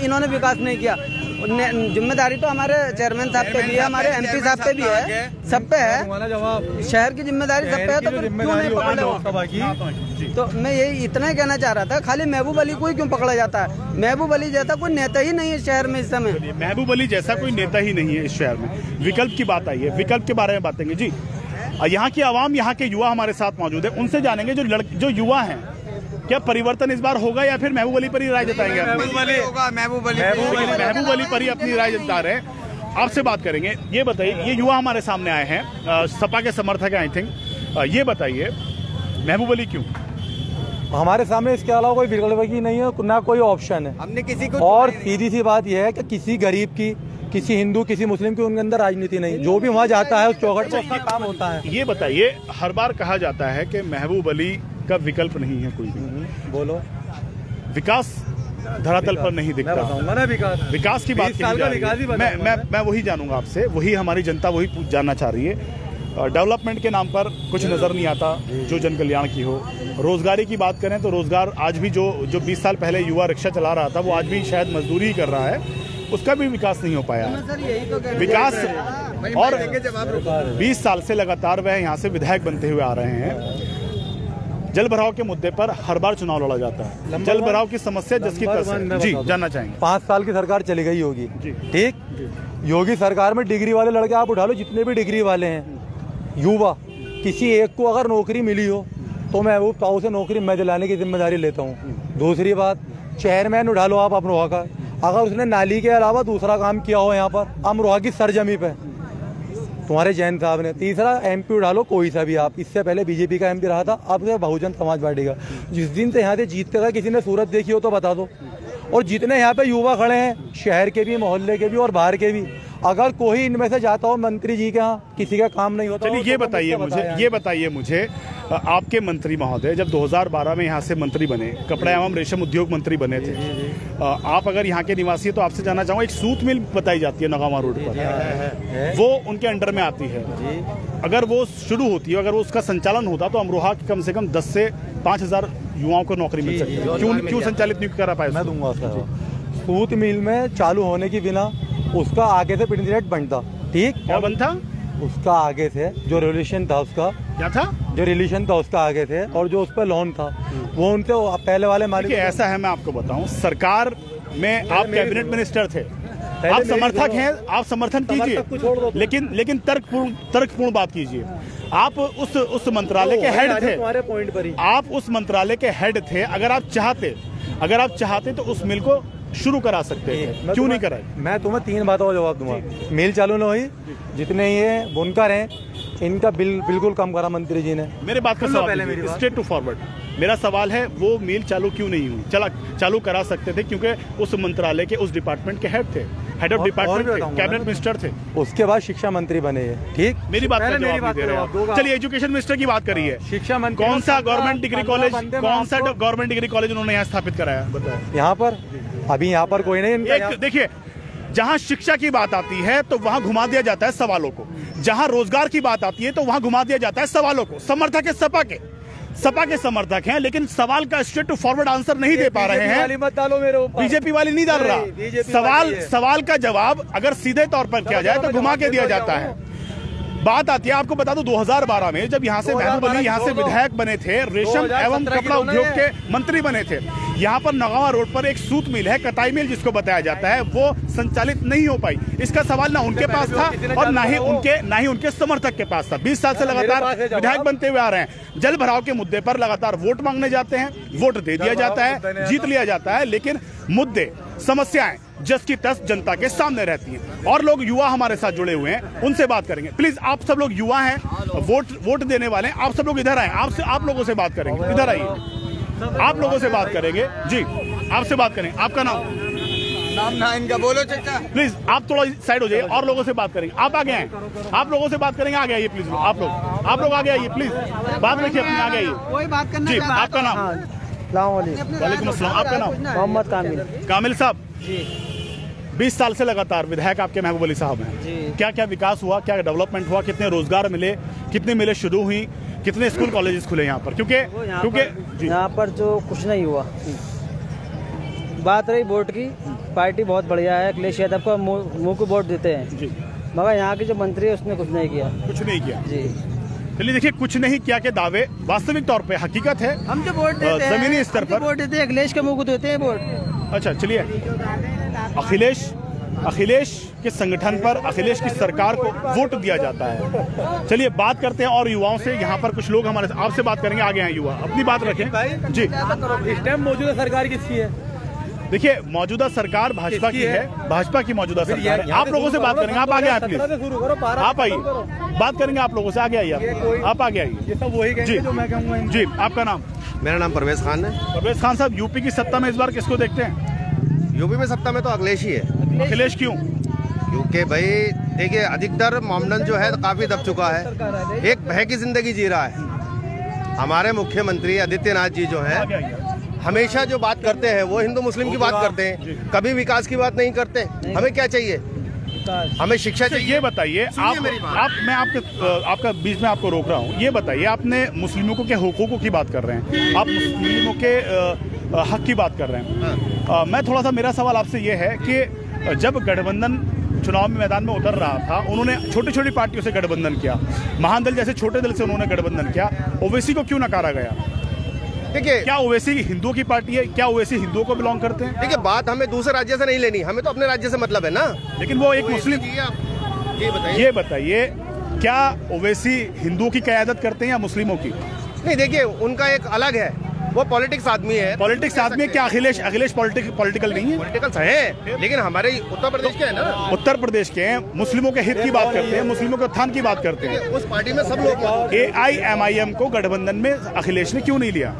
इन्होंने विकास नहीं किया? जिम्मेदारी तो हमारे चेयरमैन साहब पे भी है, हमारे MP साहब पे भी है, सब पे है, शहर की जिम्मेदारी सब पे है, तो क्यों नहीं पकड़े? तो मैं यही इतना ही कहना चाह रहा था, खाली महबूब अली को ही क्यों पकड़ा जाता है? महबूब अली जैसा कोई नेता ही नहीं है शहर में इस समय। महबूब अली जैसा कोई नेता ही नहीं है इस शहर में। विकल्प की बात आई है, विकल्प के बारे में बातेंगे जी। यहाँ की आवाम, यहाँ के युवा हमारे साथ मौजूद है, उनसे जानेंगे जो युवा हैं क्या परिवर्तन इस बार होगा या फिर महबूब अली पर ही राय जताएंगे? महबूब अली पर ही अपनी राय जता रहे हैं। आपसे बात करेंगे, ये बताइए, ये युवा हमारे सामने आए हैं, सपा के समर्थक हैं आई थिंक, ये बताइए महबूब अली क्यों? हमारे सामने इसके अलावा कोई विकल्प ही नहीं है, ना कोई ऑप्शन है। हमने किसी को, और सीधी सी बात यह है कि किसी गरीब की, किसी हिंदू, किसी मुस्लिम की उनके अंदर राजनीति नहीं, जो भी वहाँ जाता है उस चौखट पर उसका काम होता है। ये बताइए, हर बार कहा जाता है कि महबूब अली का विकल्प नहीं है कोई भी, बोलो, विकास धरातल पर नहीं दिखता। विकास की बात मैं वही जानूंगा आपसे, वही हमारी जनता वही जानना चाह रही है। डेवलपमेंट के नाम पर कुछ नजर नहीं आता जो जन कल्याण की हो। रोजगारी की बात करें तो रोजगार आज भी जो 20 साल पहले युवा रिक्शा चला रहा था वो आज भी शायद मजदूरी ही कर रहा है, उसका भी विकास नहीं हो पाया। विकास, और 20 साल से लगातार वह यहाँ से विधायक बनते हुए आ रहे हैं। जल भराव के मुद्दे पर हर बार चुनाव लड़ा जाता है, जल भराव की समस्या जिसकी तरफ जी जानना चाहेंगे। 5 साल की सरकार चली गई होगी, ठीक, योगी सरकार में डिग्री वाले लड़के आप उठा लो, जितने भी डिग्री वाले हैं युवा, किसी एक को अगर नौकरी मिली हो तो महबूब ताऊ से नौकरी मैं दिलाने की जिम्मेदारी लेता हूँ। दूसरी बात, चेयरमैन उठा लो आप अमरोहा का, अगर उसने नाली के अलावा दूसरा काम किया हो यहाँ पर अमरोहा की सरजमी पे, तुम्हारे जैन साहब ने। तीसरा, एमपी उठा लो कोई सा भी आप, इससे पहले बीजेपी का एमपी रहा था, अब से बहुजन समाज पार्टी का। जिस दिन से यहाँ से जीतते गए, किसी ने सूरत देखी हो तो बता दो। और जितने यहाँ पे युवा खड़े हैं, शहर के भी, मोहल्ले के भी और बाहर के भी, अगर कोई इनमें से जाता हो मंत्री जी के यहाँ, किसी का काम नहीं होता। चलिए ये बताइए मुझे आपके मंत्री महोदय जब 2012 में यहाँ से मंत्री बने, कपड़ा एवं रेशम उद्योग मंत्री बने थे, आप अगर यहाँ के निवासी है तो आपसे जानना चाहूँगा, एक सूत मिल बताई जाती है नगामा रोड पर, वो उनके अंडर में आती है। अगर वो शुरू होती है, अगर वो उसका संचालन होता तो अमरोहा की कम से कम 10 से 5,000 युवाओं को नौकरी मिल सकती है। क्यों संचालित नहीं करा पाए? मैं दूंगा उसका। सूत मिल में चालू होने की बिना उसका आगे से पिंजरेट बनता, ठीक, क्या बनता? उसका आगे से जो रिलेशन था, उसका क्या था, जो रिलेशन था उसका आगे थे, और जो उस पर लोन था वो उनसे पहले वाले मालिक। ऐसा है, मैं आपको बताऊं, सरकार में आप कैबिनेट मिनिस्टर थे, आप समर्थक हैं, आप समर्थन कीजिए, लेकिन तर्कपूर्ण बात कीजिए। आप उस मंत्रालय के हेड थे, तुम्हारे पॉइंट पर ही आप उस मंत्रालय के हेड थे। अगर आप चाहते तो उस मिल को शुरू करा सकते हैं, क्यों नहीं कराए? मैं तुम्हें 3 बातों का जवाब दूंगा। मिल चालू न हुई, जितने ये बुनकर हैं इनका बिल्कुल कम करा मंत्री जी ने। मेरे बात का सवाल स्ट्रेट टू फॉरवर्ड, मेरा सवाल है वो मिल चालू क्यों नहीं हुई? चालू करा सकते थे, क्योंकि उस मंत्रालय के उस डिपार्टमेंट के हेड थे, हेड ऑफ डिपार्टमेंट थे, कैबिनेट मिनिस्टर थे। उसके बाद शिक्षा मंत्री बने हैं, ठीक। मेरी बात का जवाब नहीं दे रहे आप। चलिए एजुकेशन मिनिस्टर की बात करिए, शिक्षा मंत्री कौन सा गवर्नमेंट डिग्री कॉलेज उन्होंने यहाँ स्थापित कराया, बताया? यहाँ पर अभी यहाँ पर कोई नहीं। देखिए, जहाँ शिक्षा की बात आती है तो वहाँ घुमा दिया जाता है सवालों को, जहाँ रोजगार की बात आती है तो वहाँ घुमा दिया जाता है सवालों को। समर्थक है सपा के समर्थक हैं, लेकिन सवाल का स्ट्रेट टू फॉरवर्ड आंसर नहीं दे पा रहे हैं। मत डालो मेरे ऊपर, बीजेपी वाली नहीं डाल रहा। सवाल का जवाब अगर सीधे तौर पर किया जाए तो घुमा के दिया जाता है। बात आती है, आपको बता दूं 2012 में जब यहाँ से महबूब अली यहाँ से विधायक बने थे, रेशम एवं कपड़ा उद्योग के मंत्री बने थे, यहाँ पर नगावा रोड पर एक सूत मिल है, कताई मिल जिसको बताया जाता है, वो संचालित नहीं हो पाई। इसका सवाल ना उनके पास था और ना ही उनके समर्थक के पास था। 20 साल से लगातार विधायक बनते हुए आ रहे हैं। जल भराव के मुद्दे पर लगातार वोट मांगने जाते हैं, वोट दे दिया जाता है, जीत लिया जाता है, लेकिन मुद्दे, समस्याएं जस की तस जनता के सामने रहती हैं। और लोग युवा हमारे साथ जुड़े हुए हैं, उनसे बात करेंगे। प्लीज, आप सब लोग युवा हैं, वोट देने वाले हैं, आप सब लोग इधर आए, आप लोगों से बात करेंगे, इधर आइए, आप लोगों से बात करेंगे जी, आपसे बात करेंगे। आपका नाम ना इनका बोलो चाचा। प्लीज आप थोड़ा साइड हो जाइए और लोगों से बात करेंगे। आप आगे आए, आप लोगों से बात करेंगे, आगे आइए प्लीज। आप लोग आगे आइए प्लीज, बात रखिए अपनी, आगे आइए। कोई बात करना जी, आपका नाम? वालेकुम अस्सलाम, आपका नाम? मोहम्मद कामिल साहब जी। 20 साल से लगातार विधायक आपके महबूब अली साहब हैं, क्या क्या विकास हुआ, क्या डेवलपमेंट हुआ, कितने रोजगार मिले, कितने मिले शुरू हुई, कितने स्कूल कॉलेजेस खुले यहाँ पर? क्योंकि यहाँ पर जो कुछ नहीं हुआ। बात रही वोट की, पार्टी बहुत बढ़िया है, अखिलेश यादव को मुंह को वोट देते हैं, मगर यहाँ के जो मंत्री है उसने कुछ नहीं किया जी। चलिए देखिए, कुछ नहीं किया के दावे वास्तविक तौर पे हकीकत है। हम जो वोट देते हैं जमीनी स्तर पर वोट देते हैं, अखिलेश के मुंह को देते हैं वोट। अच्छा, चलिए, अखिलेश अखिलेश के संगठन पर, अखिलेश की सरकार को वोट दिया जाता है। चलिए बात करते हैं और युवाओं से। यहाँ पर कुछ लोग हमारे आपसे बात करेंगे, आगे हैं युवा, अपनी बात रखें जी। इस टाइम मौजूदा सरकार किसकी है? देखिए, मौजूदा सरकार भाजपा की है, भाजपा की मौजूदा सरकार है। आप लोगों से बात करेंगे, आप आगे आए प्लीज, आप आइए, बात करेंगे आप लोगों से, आगे आइए, आप आगे आइए। ये सब वही कहेंगे जो मैं कहूँगा। जी, आपका नाम? मेरा नाम परवेज खान है। परवेज खान साहब, यूपी की सत्ता में इस बार किसको देखते हैं? यूपी में सत्ता में तो अखिलेश ही है। अखिलेश क्यों? क्योंकि भाई देखिए, अधिकतर मामलन जो है काफी दब चुका है, एक भय की जिंदगी जी रहा है। हमारे मुख्यमंत्री आदित्यनाथ जी जो है हमेशा जो बात करते हैं वो हिंदू मुस्लिम की बात करते हैं, कभी विकास की बात नहीं करते। हमें क्या चाहिए? हमें शिक्षा चाहिए। ये बताइए, आप मैं आपका बीच में आपको रोक रहा हूँ, ये बताइए, आपने मुस्लिमों को के हुकूकों की बात कर रहे हैं, आप मुस्लिमों के हक की बात कर रहे हैं। मैं थोड़ा सा, मेरा सवाल आपसे ये है कि जब गठबंधन चुनाव में मैदान में उतर रहा था, उन्होंने छोटी छोटी पार्टियों से गठबंधन किया, महान दल जैसे छोटे दल से उन्होंने गठबंधन किया, ओवैसी को क्यों नकारा गया? देखिए, क्या ओवैसी हिंदुओं की पार्टी है? क्या ओवैसी हिंदुओं को बिलोंग करते हैं? देखिए, बात हमें दूसरे राज्य से नहीं लेनी, हमें तो अपने राज्य से मतलब है ना। लेकिन वो एक मुस्लिम, ये बताइए, क्या ओवैसी हिंदुओं की क़यादत करते हैं या मुस्लिमों की? नहीं, देखिए, उनका एक अलग है, वो पॉलिटिक्स आदमी है। पॉलिटिक्स आदमी है। क्या अखिलेश पॉलिटिकल नहीं है? पॉलिटिकल है, लेकिन हमारे उत्तर प्रदेश के है ना। उत्तर प्रदेश के हैं, मुस्लिमों के हित की बात करते हैं, मुस्लिमों के उत्थान की बात करते हैं। उस पार्टी में सब लोग। AIMIM को गठबंधन में अखिलेश ने क्यों नहीं लिया?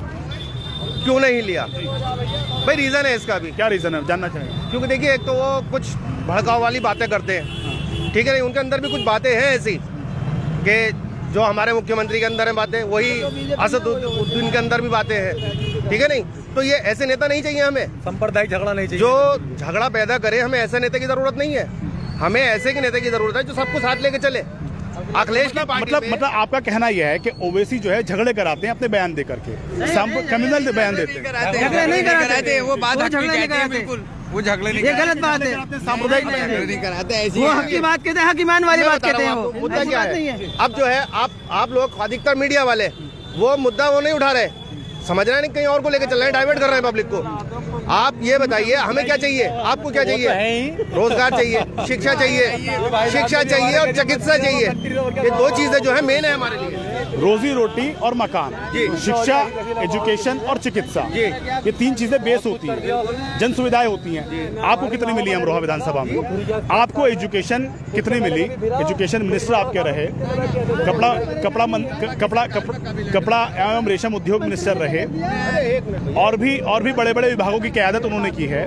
क्यों नहीं लिया भाई? रीजन है इसका भी। क्या रीजन है, जानना चाहेंगे? क्योंकि देखिए, एक तो वो कुछ भड़काव वाली बातें करते हैं, ठीक है नहीं, उनके अंदर भी कुछ बातें हैं ऐसी कि जो हमारे मुख्यमंत्री के अंदर है बातें, वही असदुद्दीन के अंदर भी बातें हैं, ठीक है नहीं। तो ये ऐसे नेता नहीं चाहिए हमें, सांप्रदायिक झगड़ा नहीं चाहिए, जो झगड़ा पैदा करे। हमें ऐसे नेता की जरूरत नहीं है, हमें ऐसे के नेता की जरूरत है जो सबको साथ लेके चले। अखिलेश की मतलब आपका कहना यह है कि ओवैसी जो है झगड़े कराते हैं अपने बयान दे करके, कम्युनल बयान देते हैं, झगड़े नहीं कराते, वो बात बिल्कुल, वो झगड़े नहीं, ये गलत बात है, सांप्रदायिक नहीं कराते, ऐसी वो हक की बात कहते हैं, हक ईमान वाली बात कहते हैं। वो मुद्दा क्या है? अब जो है आप लोग अधिकतर मीडिया वाले वो मुद्दा वो नहीं उठा रहे, समझ रहे नहीं, कहीं और को लेकर चल रहे हैं, डाइवर्ट कर रहे हैं पब्लिक को। आप ये बताइए, हमें क्या चाहिए? आपको क्या चाहिए? रोजगार चाहिए, शिक्षा चाहिए और चिकित्सा चाहिए। ये दो चीजें जो है मेन है हमारे लिए, रोजी रोटी और मकान, शिक्षा, एजुकेशन और चिकित्सा, ये तीन चीजें बेस होती हैं, जन सुविधाएं होती हैं। आपको कितनी मिली अमरोहा विधानसभा में? आपको एजुकेशन कितनी मिली? एजुकेशन मिनिस्टर आपके रहे, कपड़ा एवं रेशम उद्योग मिनिस्टर रहे, और भी बड़े बड़े विभागों की क़यादत उन्होंने की है।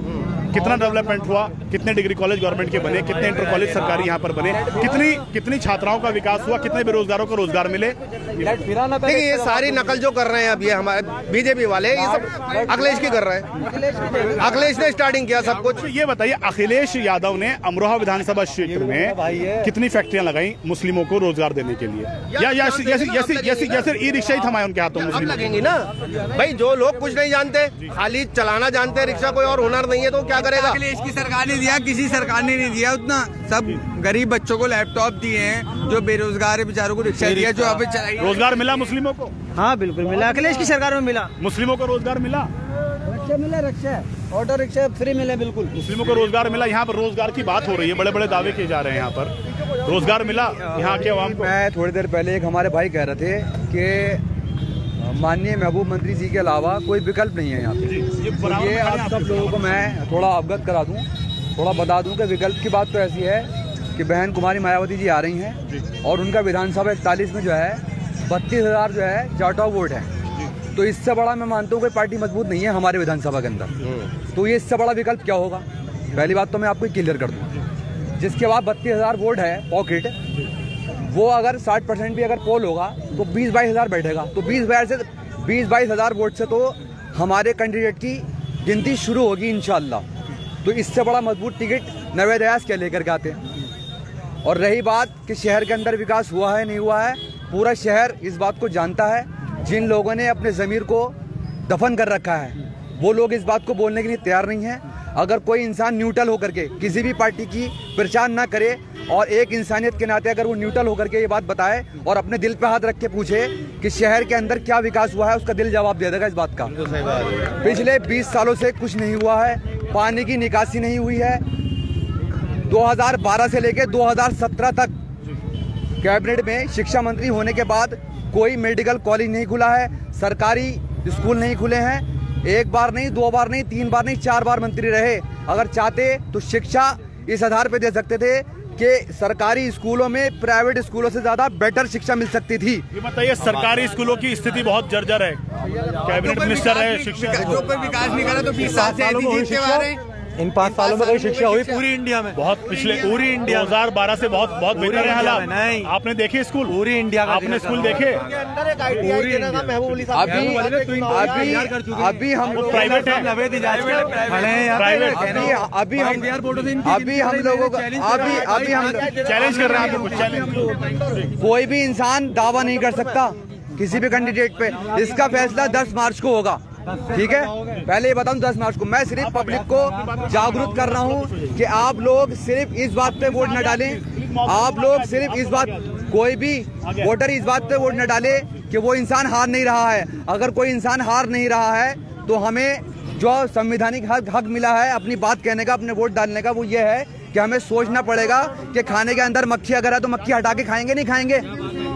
कितना डेवलपमेंट हुआ, कितने डिग्री कॉलेज गवर्नमेंट के बने, कितने इंटर कॉलेज सरकारी यहाँ पर बने, कितनी छात्राओं का विकास हुआ, कितने बेरोजगारों को रोजगार मिले। देखिए, ये सारी नकल जो कर रहे हैं अब ये हमारे बीजेपी वाले, ये सब अखिलेश की कर रहे हैं। अखिलेश ने स्टार्टिंग किया सब कुछ। ये बताइए, अखिलेश यादव ने अमरोहा विधानसभा क्षेत्र में कितनी फैक्ट्रियां लगाई मुस्लिमों को रोजगार देने के लिए? या सिर्फ ई रिक्शा ही थमाए उनके हाथों में? लगेंगी ना भाई, जो लोग कुछ नहीं जानते, खाली चलाना जानते हैं रिक्शा, कोई और हुनर नहीं है तो क्या करेगा? अखिलेश की सरकार ने दिया, किसी सरकार ने नहीं दिया उतना। सब गरीब बच्चों को लैपटॉप दिए हैं, जो बेरोजगार है बेचारों को रिक्शा दिया, जो अब चलाई। रोजगार मिला मुस्लिमों को? हाँ बिल्कुल मिला, अखिलेश की सरकार में मिला। मुस्लिमों को रोजगार मिला? रिक्शा मिला, रिक्शा ऑटो रिक्शा फ्री मिले, बिल्कुल मुस्लिमों को रोजगार मिला। यहाँ पर रोजगार की बात हो रही है, बड़े बड़े दावे किए जा रहे हैं। यहाँ पर रोजगार मिला यहाँ के आवाम को? मैं थोड़ी देर पहले एक हमारे भाई कह रहे थे कि माननीय महबूब मंत्री जी के अलावा कोई विकल्प नहीं है यहाँ पे। तो ये आप सब लोगों को मैं थोड़ा अवगत करा दूँ, थोड़ा बता दूँ कि विकल्प की बात तो ऐसी है कि बहन कुमारी मायावती जी आ रही हैं और उनका विधानसभा 41 में जो है 32,000 जो है चार्ट ऑफ वोट है। तो इससे बड़ा मैं मानता हूँ कोई पार्टी मजबूत नहीं है हमारे विधानसभा के अंदर। तो ये इससे बड़ा विकल्प क्या होगा? पहली बात तो मैं आपको क्लियर कर दूँ, जिसके बाद 32,000 वोट है पॉकेट, वो अगर 60% भी अगर पोल होगा तो 20-22 हज़ार बैठेगा। तो 20-22 हज़ार वोट से तो हमारे कैंडिडेट की गिनती शुरू होगी इंशाअल्लाह। तो इससे बड़ा मजबूत टिकट नवेद अयाज क्या लेकर के आते हैं। और रही बात कि शहर के अंदर विकास हुआ है नहीं हुआ है, पूरा शहर इस बात को जानता है। जिन लोगों ने अपने ज़मीर को दफन कर रखा है वो लोग इस बात को बोलने के लिए तैयार नहीं है। अगर कोई इंसान न्यूट्रल होकर के किसी भी पार्टी की प्रचार ना करे और एक इंसानियत के नाते अगर वो न्यूट्रल होकर के ये बात बताए और अपने दिल पे हाथ रख के पूछे कि शहर के अंदर क्या विकास हुआ है, उसका दिल जवाब दे देगा इस बात का। पिछले 20 सालों से कुछ नहीं हुआ है, पानी की निकासी नहीं हुई है, 2012 से लेकर 2017 तक कैबिनेट में शिक्षा मंत्री होने के बाद कोई मेडिकल कॉलेज नहीं खुला है, सरकारी स्कूल नहीं खुले हैं। एक बार नहीं, 2 बार नहीं, 3 बार नहीं, 4 बार मंत्री रहे। अगर चाहते तो शिक्षा इस आधार पे दे सकते थे कि सरकारी स्कूलों में प्राइवेट स्कूलों से ज्यादा बेटर शिक्षा मिल सकती थी। ये बताइए, सरकारी स्कूलों की स्थिति बहुत जर्जर है, कैबिनेट मिनिस्टर है, शिक्षा जो कोई विकास नहीं करा तो 20 साल से जीत के आ रहे हैं। इन 5 सालों में कहीं शिक्षा हुई पूरी इंडिया में? बहुत पिछले पूरी इंडिया 2012 से बहुत बेहतर है हालात। नहीं, आपने देखे स्कूल पूरी इंडिया का? आपने स्कूल देखे? अभी हम प्राइवेट है, अभी हम लोगों को अभी हम चैलेंज कर रहे हैं आपको। कुछ चैलेंज कोई भी इंसान दावा नहीं कर सकता किसी भी कैंडिडेट पे। इसका फैसला 10 मार्च को होगा, ठीक है? पहले ये बताऊं, 10 मार्च को मैं सिर्फ पब्लिक को जागरूक कर रहा हूं कि आप लोग सिर्फ इस बात पे वोट न डालें। आप लोग सिर्फ इस बात, कोई भी वोटर इस बात पे वोट न डाले कि वो इंसान हार नहीं रहा है। अगर कोई इंसान हार नहीं रहा है तो हमें जो संवैधानिक हक मिला है अपनी बात कहने का, अपने वोट डालने का, वो ये है कि हमें सोचना पड़ेगा कि खाने के अंदर मक्खी अगर है तो मक्खी हटा के खाएंगे नहीं खाएंगे?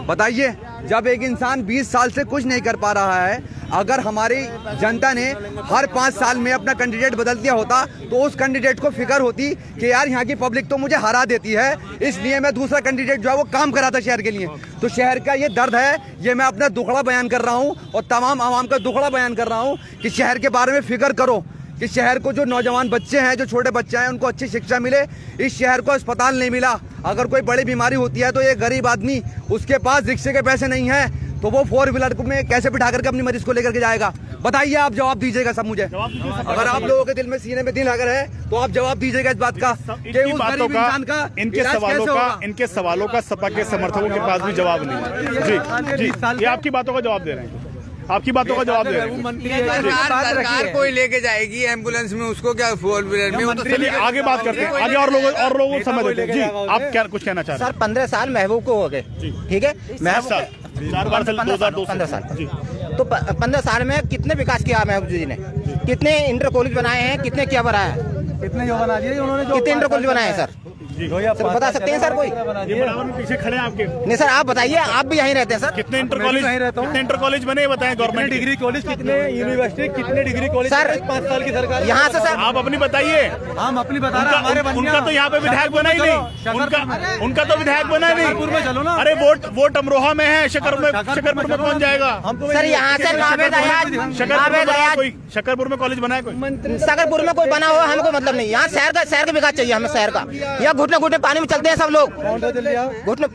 बताइए, जब एक इंसान 20 साल से कुछ नहीं कर पा रहा है, अगर हमारी जनता ने हर 5 साल में अपना कैंडिडेट बदल दिया होता तो उस कैंडिडेट को फिक्र होती कि यार यहाँ की पब्लिक तो मुझे हरा देती है, इसलिए मैं दूसरा कैंडिडेट जो है वो काम कराता शहर के लिए। तो शहर का ये दर्द है, ये मैं अपना दुखड़ा बयान कर रहा हूँ और तमाम आवाम का दुखड़ा बयान कर रहा हूँ कि शहर के बारे में फिक्र करो कि शहर को जो नौजवान बच्चे हैं, जो छोटे बच्चे हैं, उनको अच्छी शिक्षा मिले। इस शहर को अस्पताल नहीं मिला। अगर कोई बड़ी बीमारी होती है तो एक गरीब आदमी, उसके पास रिक्शे के पैसे नहीं हैं तो वो 4 व्हीलर में कैसे बिठा करके अपनी मरीज को लेकर के जाएगा? बताइए, आप जवाब दीजिएगा सब मुझे। अगर आप लोगों के दिल में, सीने में दिल अगर है तो आप जवाब दीजिएगा इस बात का कि उस गरीब इंसान का इनके सवालों का सपा के समर्थकों के पास भी जवाब नहीं है। जी, ये आपकी बातों का जवाब दे रहे हैं, आपकी बातों का जवाब दे रहे हैं। सरकार कोई लेके जाएगी एम्बुलेंस में, उसको क्या 4 व्हीलर में? चलिए आगे बात करते हैं, आगे और लोगों को समय देते हैं। जी, आप क्या कुछ कहना चाहते हैं? सर, 15 साल महबूब को हो गए, ठीक है? 4 बार 15 साल। तो 15 साल में कितने विकास किया महबूब जी ने? कितने इंटर कॉलेज बनाए हैं? कितने क्या बनाया है? कितने जो बना दिए उन्होंने? कितने इंटर कॉलेज बनाए हैं सर? सर बता सकते हैं सर कोई? पीछे खड़े हैं आपके। नहीं सर, आप बताइए, आप भी यहीं रहते हैं सर। कितने इंटर कॉलेज बने बताएं? गवर्नमेंट डिग्री कॉलेज कितने, यूनिवर्सिटी कितने डिग्री कॉलेज? सर 5 साल की सरकार यहाँ से सर आप अपनी बताइए। हम अपनी बता रहे हैं, हमारे उनका तो यहाँ पे विधायक बना ही नहीं, उनका तो विधायक बना ही नहीं। चलो ना। अरे वोट अमरोहा में है, शकरपुर में कौन जाएगा? सर यहाँ से शकरपुर में कॉलेज बना है कोई? शकरपुर में कोई बना हुआ हमको मतलब नहीं। यहाँ शहर का विकास चाहिए हमें, शहर का। यहाँ घुटने घुटने पानी में चलते हैं सब लोग, घुटने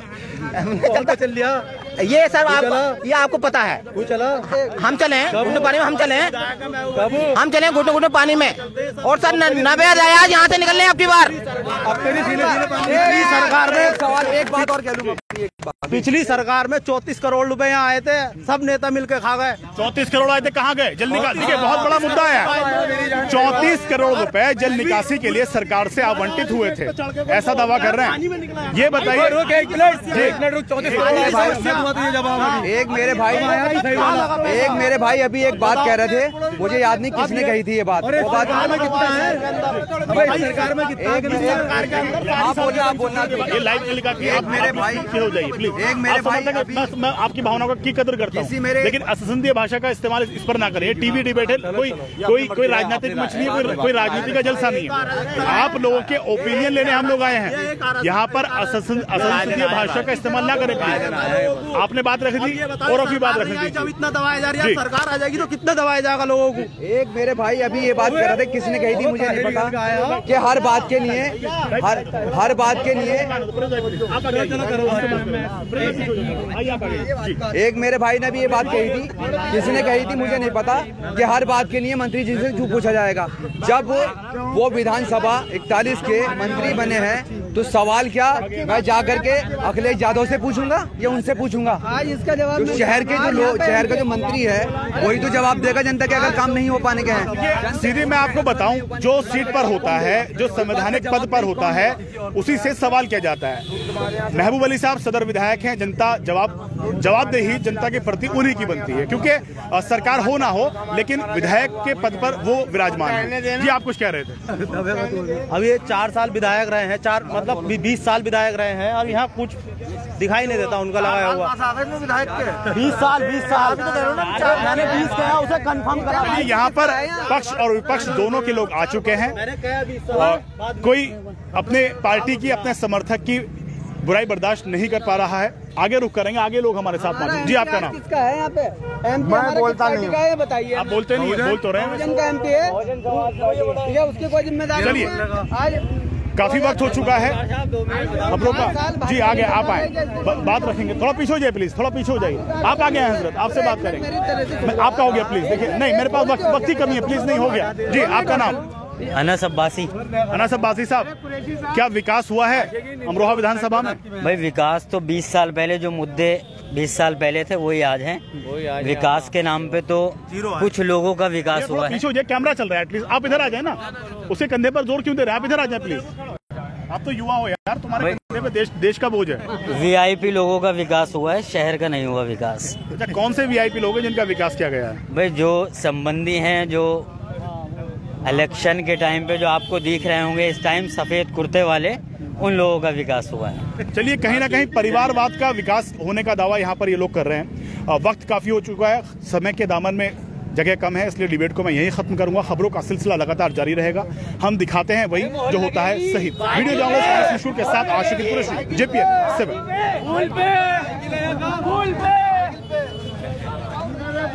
चल लिया। ये सर ये आपको पता है। हम चले घुटने पानी में, हम चले घुटने घुटने पानी में। और सर 90 आज यहाँ से निकल रहे हैं आपकी बार। सरकार में सवाल, एक बात और कह लूँ, पिछली सरकार में 34 करोड़ रुपए यहाँ आए थे, सब नेता मिलकर खा गए। 34 करोड़ आए थे, कहाँ गए? जल निकासी के बहुत बड़ा मुद्दा है। 34 करोड़ रुपए जल निकासी के लिए सरकार से आवंटित हुए थे, ऐसा दावा कर रहे हैं। ये बताइए। एक मेरे भाई अभी एक बात कह रहे थे, मुझे याद नहीं किसने कही थी ये बात। मैं आपकी भावनाओं की कदर करता हूँ, लेकिन असंसदीय भाषा का इस्तेमाल इस पर ना करें। टीवी डिबेट है, कोई राजनीतिक मछली, कोई राजनीति का जलसा नहीं है। आप लोगों के ओपिनियन लेने हम लोग आए हैं यहाँ पर। असंसदीय भाषा का इस्तेमाल ना करें। आपने बात रख दी और अभी बात रख दी। जब इतना दबाया जा रहा है, सरकार आ जाएगी तो कितना दबाया जाएगा लोगों को? एक मेरे भाई अभी ये बात कर रहे थे, किसने कही थी मुझे नहीं पता, कि हर बात के लिए एक मेरे भाई ने भी ये बात कही थी, किसने कही थी मुझे नहीं पता, कि हर बात के लिए मंत्री जी से क्यों पूछा जाएगा। जब वो विधानसभा 41 के मंत्री बने हैं तो सवाल क्या मैं जाकर के अखिलेश यादव से पूछूंगा या उनसे पूछूंगा? इसका जवाब शहर का जो मंत्री है वही तो जवाब देगा जनता के अगर काम नहीं हो पाने के हैं। सीधे मैं आपको बताऊं, जो सीट पर होता है, जो संवैधानिक पद पर होता है, उसी से सवाल किया जाता है। महबूब अली साहब सदर विधायक हैं, जनता जवाब जवाबदेही जनता के प्रति उन्हीं की बनती है, क्योंकि सरकार हो ना हो लेकिन विधायक के पद पर वो विराजमान है। जी आप कुछ कह रहे थे? अब ये 4 साल विधायक रहे हैं, 20 साल विधायक रहे हैं और यहाँ कुछ दिखाई नहीं देता उनका लगाया हुआ। 20 साल मैंने 20 कहा, उसे कंफर्म करा। यहाँ पर पक्ष और विपक्ष दोनों के लोग आ चुके हैं। कोई अपने पार्टी की, अपने समर्थक की बुराई बर्दाश्त नहीं कर पा रहा है। आगे रुख करेंगे, आगे लोग हमारे साथ मौजूद। जी आपका नाम? किसका है यहाँ पे? मैं बोलता नहीं हूँ। बताइए। आप बोलते नहीं, बोल तो रहे हैं। का एमपी है, उसकी कोई जिम्मेदारी। चलिए, आज काफी वक्त हो चुका है खबरों का। जी आगे आप आए, बात रखेंगे। थोड़ा पीछे हो जाइए प्लीज, थोड़ा पीछे हो जाइए। आप आगे हैं हजरत, आपसे बात करेंगे। आपका हो गया प्लीज। देखिए नहीं, मेरे पास वक्त की कमी है, प्लीज नहीं हो गया। जी आपका नाम? अनस अब्बासी। अनस अब्बासी साहब, क्या विकास हुआ है अमरोहा विधानसभा में? भाई विकास तो 20 साल पहले जो मुद्दे 20 साल पहले थे वही आज हैं। विकास के नाम पे तो कुछ लोगों का विकास हुआ है। पीछे हो जाए, कैमरा चल रहा है, एटलीस्ट आप इधर आ जाए ना। उसके कंधे पर जोर क्यों दे रहे हैं? आप इधर आ जाए प्लीज। आप तो युवा हो यार, तुम्हारे कंधे पे देश का बोझ है। वीआईपी लोगों का विकास हुआ है, शहर का नहीं हुआ विकास। अच्छा, कौन से वीआईपी लोग हैं जिनका विकास किया गया है? भाई जो संबंधी हैं, जो इलेक्शन के टाइम पे जो आपको दिख रहे होंगे इस टाइम सफेद कुर्ते वाले, उन लोगों का विकास हुआ है। चलिए, कहीं ना कहीं परिवारवाद का विकास होने का दावा यहाँ पर ये लोग कर रहे हैं। वक्त काफी हो चुका है, समय के दामन में जगह कम है, इसलिए डिबेट को मैं यहीं खत्म करूंगा। खबरों का सिलसिला लगातार जारी रहेगा। हम दिखाते हैं वही जो होता है सही। वीडियो जर्नलिस्ट के साथ आशिक कुरैशी, JPN 7।